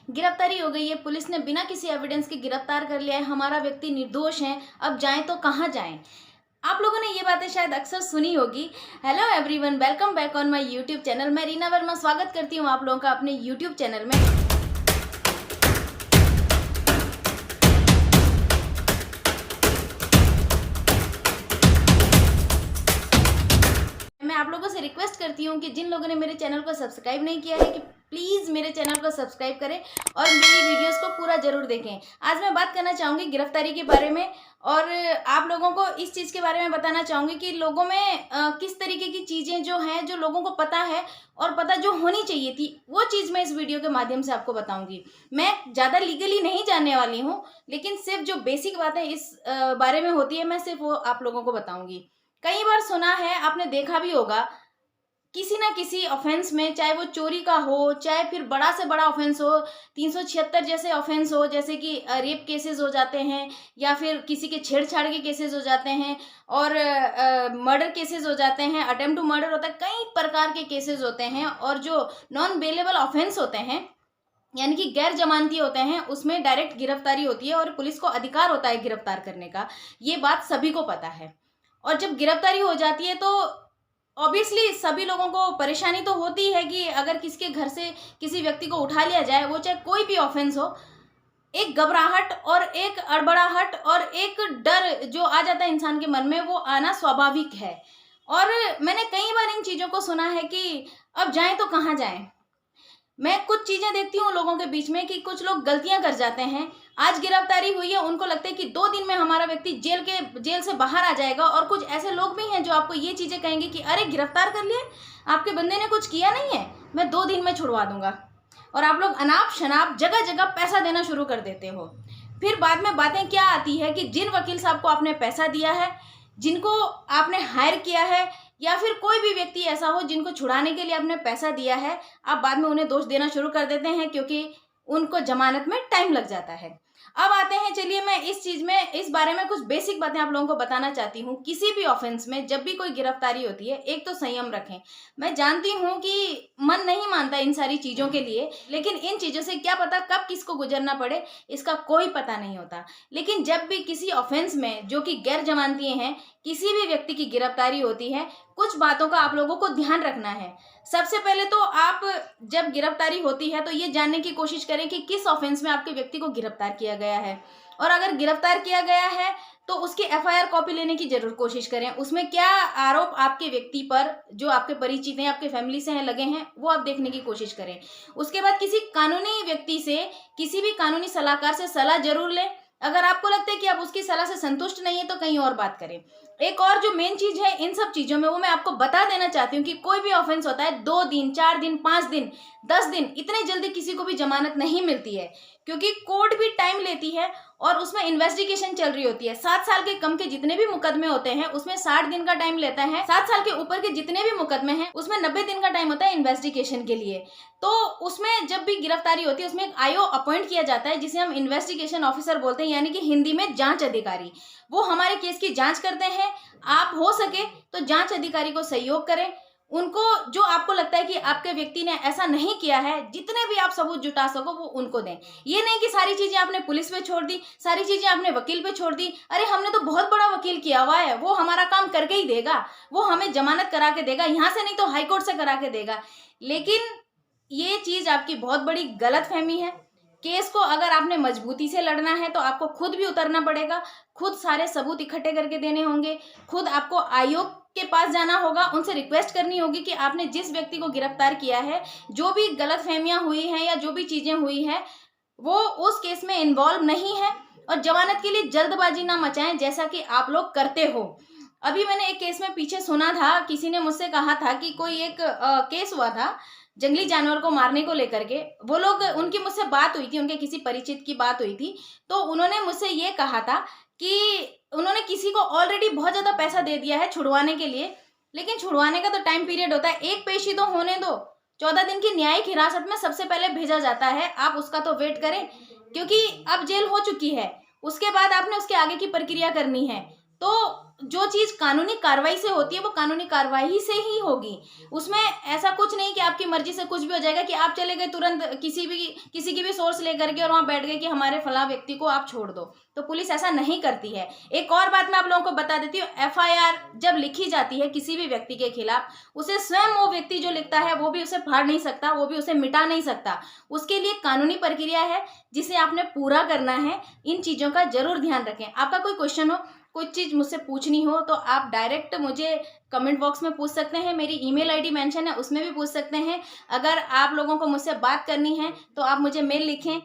गिरफ्तारी हो गई है, पुलिस ने बिना किसी एविडेंस के गिरफ्तार कर लिया है, हमारा व्यक्ति निर्दोष है, अब जाएं तो कहाँ जाएं। आप लोगों ने ये बातें शायद अक्सर सुनी होगी। Hello everyone, welcome back on my YouTube channel. मैं रीना वर्मा स्वागत करती हूँ आप लोगों का अपने यूट्यूब चैनल में। मैं आप लोगों से रिक्वेस्ट करती हूँ कि जिन लोगों ने मेरे चैनल को सब्सक्राइब नहीं किया है कि प्लीज़ मेरे चैनल को सब्सक्राइब करें और मेरी वीडियोस को पूरा ज़रूर देखें। आज मैं बात करना चाहूँगी गिरफ्तारी के बारे में और आप लोगों को इस चीज़ के बारे में बताना चाहूँगी कि लोगों में किस तरीके की चीज़ें जो हैं जो लोगों को पता है और पता जो होनी चाहिए थी वो चीज़ मैं इस वीडियो के माध्यम से आपको बताऊँगी। मैं ज़्यादा लीगली नहीं जानने वाली हूँ, लेकिन सिर्फ जो बेसिक बातें इस बारे में होती है मैं सिर्फ वो आप लोगों को बताऊँगी। कई बार सुना है, आपने देखा भी होगा, किसी ना किसी ऑफेंस में, चाहे वो चोरी का हो, चाहे फिर बड़ा से बड़ा ऑफेंस हो, 376 जैसे ऑफेंस हो, जैसे कि रेप केसेस हो जाते हैं या फिर किसी के छेड़छाड़ के केसेस हो जाते हैं और मर्डर केसेस हो जाते हैं, अटेम्प्ट टू मर्डर होता है, कई प्रकार के केसेस होते हैं। और जो नॉन बेलेबल ऑफेंस होते हैं यानी कि गैर जमानती होते हैं, उसमें डायरेक्ट गिरफ्तारी होती है और पुलिस को अधिकार होता है गिरफ्तार करने का। ये बात सभी को पता है। और जब गिरफ्तारी हो जाती है तो ऑब्वियसली सभी लोगों को परेशानी तो होती है कि अगर किसके घर से किसी व्यक्ति को उठा लिया जाए, वो चाहे कोई भी ऑफेंस हो, एक घबराहट और एक अड़बड़ाहट और एक डर जो आ जाता है इंसान के मन में, वो आना स्वाभाविक है। और मैंने कई बार इन चीज़ों को सुना है कि अब जाएं तो कहाँ जाएं। मैं कुछ चीज़ें देखती हूँ लोगों के बीच में कि कुछ लोग गलतियां कर जाते हैं। आज गिरफ्तारी हुई है, उनको लगता है कि 2 दिन में हमारा व्यक्ति जेल से बाहर आ जाएगा। और कुछ ऐसे लोग भी हैं जो आपको ये चीज़ें कहेंगे कि अरे गिरफ्तार कर लिए, आपके बंदे ने कुछ किया नहीं है, मैं 2 दिन में छुड़वा दूंगा। और आप लोग अनाप शनाप जगह जगह पैसा देना शुरू कर देते हो। फिर बाद में बातें क्या आती है कि जिन वकील साहब को आपने पैसा दिया है, जिनको आपने हायर किया है, या फिर कोई भी व्यक्ति ऐसा हो जिनको छुड़ाने के लिए आपने पैसा दिया है, आप बाद में उन्हें दोष देना शुरू कर देते हैं क्योंकि उनको जमानत में टाइम लग जाता है। अब आते हैं, चलिए मैं इस बारे में कुछ बेसिक बातें आप लोगों को बताना चाहती हूँ। किसी भी ऑफेंस में जब भी कोई गिरफ्तारी होती है, एक तो संयम रखें। मैं जानती हूँ कि मन नहीं मानता इन सारी चीज़ों के लिए, लेकिन इन चीज़ों से क्या पता कब किसको गुजरना पड़े, इसका कोई पता नहीं होता। लेकिन जब भी किसी ऑफेंस में जो कि गैर जमानती हैं, किसी भी व्यक्ति की गिरफ्तारी होती है, कुछ बातों का आप लोगों को ध्यान रखना है। सबसे पहले तो आप जब गिरफ्तारी होती है तो ये जानने की कोशिश करें कि किस ऑफेंस में आपके व्यक्ति को गिरफ्तार किया गया है। और अगर गिरफ्तार किया गया है तो उसकी एफआईआर कॉपी लेने की जरूर कोशिश करें। उसमें क्या आरोप आपके व्यक्ति पर, जो आपके परिचित हैं, आपके फैमिली से हैं, लगे हैं, वो आप देखने की कोशिश करें। उसके बाद किसी कानूनी व्यक्ति से, किसी भी कानूनी सलाहकार से सलाह जरूर लें। अगर आपको लगता है कि आप उसकी सलाह से संतुष्ट नहीं है तो कहीं और बात करें। एक और जो मेन चीज है इन सब चीजों में, वो मैं आपको बता देना चाहती हूँ कि कोई भी ऑफेंस होता है 2 दिन, 4 दिन, 5 दिन, 10 दिन, इतने जल्दी किसी को भी जमानत नहीं मिलती है, क्योंकि कोर्ट भी टाइम लेती है और उसमें इन्वेस्टिगेशन चल रही होती है। 7 साल के कम के जितने भी मुकदमे होते हैं उसमें 60 दिन का टाइम लेता है। 7 साल के ऊपर के जितने भी मुकदमे हैं उसमें 90 दिन का टाइम होता है इन्वेस्टिगेशन के लिए। तो उसमें जब भी गिरफ्तारी होती है उसमें एक आईओ अपॉइंट किया जाता है, जिसे हम इन्वेस्टिगेशन ऑफिसर बोलते हैं, यानी कि हिंदी में जांच अधिकारी। वो हमारे केस की जांच करते हैं। आप हो सके तो जांच अधिकारी को सहयोग करें। उनको जो आपको लगता है कि आपके व्यक्ति ने ऐसा नहीं किया है, जितने भी आप सबूत जुटा सको वो उनको दें। ये नहीं कि सारी चीजें आपने पुलिस पे छोड़ दी, सारी चीजें आपने वकील पे छोड़ दी। अरे हमने तो बहुत बड़ा वकील किया हुआ है, वो हमारा काम करके ही देगा, वो हमें जमानत करा के देगा, यहाँ से नहीं तो हाईकोर्ट से करा के देगा। लेकिन ये चीज आपकी बहुत बड़ी गलतफहमी है। केस को अगर आपने मजबूती से लड़ना है तो आपको खुद भी उतरना पड़ेगा, खुद सारे सबूत इकट्ठे करके देने होंगे, खुद आपको आयोग के पास जाना होगा, उनसे रिक्वेस्ट करनी होगी कि आपने जिस व्यक्ति को गिरफ्तार किया है, जो भी गलतफहमियां हुई हैं या जो भी चीजें हुई हैं, वो उस केस में इन्वॉल्व नहीं है। और जमानत के लिए जल्दबाजी ना मचाएं जैसा कि आप लोग करते हो। अभी मैंने एक केस में पीछे सुना था, किसी ने मुझसे कहा था कि कोई एक केस हुआ था जंगली जानवर को मारने को लेकर के। वो लोग, उनकी मुझसे बात हुई थी, उनके किसी परिचित की बात हुई थी, तो उन्होंने मुझसे ये कहा था कि उन्होंने किसी को ऑलरेडी बहुत ज़्यादा पैसा दे दिया है छुड़वाने के लिए, लेकिन छुड़वाने का तो टाइम पीरियड होता है, एक पेशी तो होने दो। 14 दिन की न्यायिक हिरासत में सबसे पहले भेजा जाता है, आप उसका तो वेट करें, क्योंकि अब जेल हो चुकी है, उसके बाद आपने उसके आगे की प्रक्रिया करनी है। तो जो चीज़ कानूनी कार्रवाई से होती है वो कानूनी कार्रवाई से ही होगी। उसमें ऐसा कुछ नहीं कि आपकी मर्जी से कुछ भी हो जाएगा, कि आप चले गए तुरंत किसी की भी सोर्स लेकर के और वहाँ बैठ गए कि हमारे फलां व्यक्ति को आप छोड़ दो। तो पुलिस ऐसा नहीं करती है। एक और बात मैं आप लोगों को बता देती हूँ, एफआईआर जब लिखी जाती है किसी भी व्यक्ति के खिलाफ, उसे स्वयं वो व्यक्ति जो लिखता है वो भी उसे फाड़ नहीं सकता, वो भी उसे मिटा नहीं सकता। उसके लिए कानूनी प्रक्रिया है जिसे आपने पूरा करना है। इन चीज़ों का जरूर ध्यान रखें। आपका कोई क्वेश्चन हो, कोई चीज़ मुझसे पूछनी हो, तो आप डायरेक्ट मुझे कमेंट बॉक्स में पूछ सकते हैं। मेरी ईमेल आईडी मेंशन है, उसमें भी पूछ सकते हैं। अगर आप लोगों को मुझसे बात करनी है तो आप मुझे मेल लिखें।